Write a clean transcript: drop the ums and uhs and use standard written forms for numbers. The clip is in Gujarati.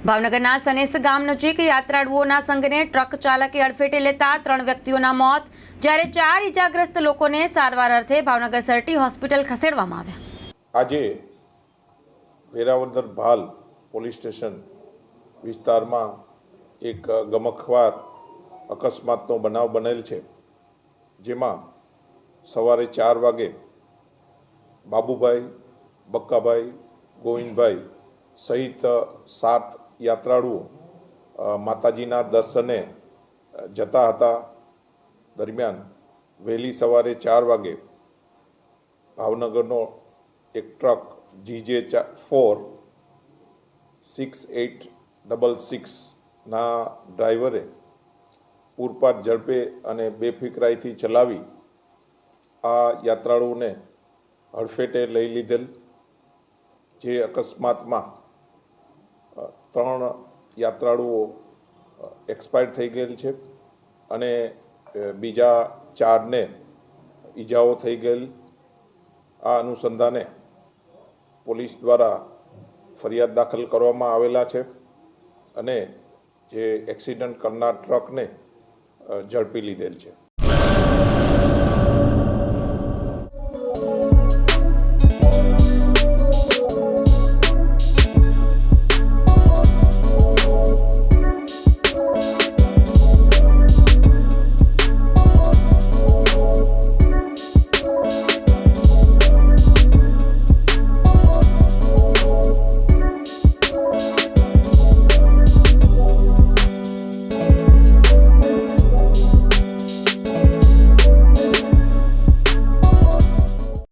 ભાવનગરના સનેસ ગામ નજીક યાત્રાળુઓના સંઘને ટ્રક ચાલકે અડફેટે લેતા 3 વ્યક્તિઓના મોત, જ્યારે 4 ઇજાગ્રસ્ત લોકોને સારવાર અર્થે ભાવનગર સરટી હોસ્પિટલ ખસેડવામાં આવ્યા। આજે વેરાવદર ભાલ પોલીસ સ્ટેશન વિસ્તારમાં એક ગમખ્વાર અકસ્માતનો બનાવ બનેલ છે, જેમાં સવારે 4 વાગે બાબુભાઈ, બક્કાભાઈ, ગોવિંદભાઈ સહિત 7 યાત્રાળુઓ માતાજીના દર્શને જતા હતા। દરમિયાન વહેલી સવારે 4 વાગે ભાવનગરનો એક ટ્રક GJ4 6866ના ડ્રાઈવરે પૂરપાટ ઝડપે અને બેફિકરાઈથી ચલાવી આ યાત્રાળુઓને હડફેટે લઈ લીધેલ, જે અકસ્માતમાં 3 યાત્રાળુઓ એક્સપાયર થઈ ગયેલ છે અને બીજા 4ને ઈજાઓ થઈ ગયેલ। આ અનુસંધાને પોલીસ દ્વારા ફરિયાદ દાખલ કરવામાં આવેલા છે અને જે એક્સિડન્ટ કરનાર ટ્રકને ઝડપી લીધેલ છે।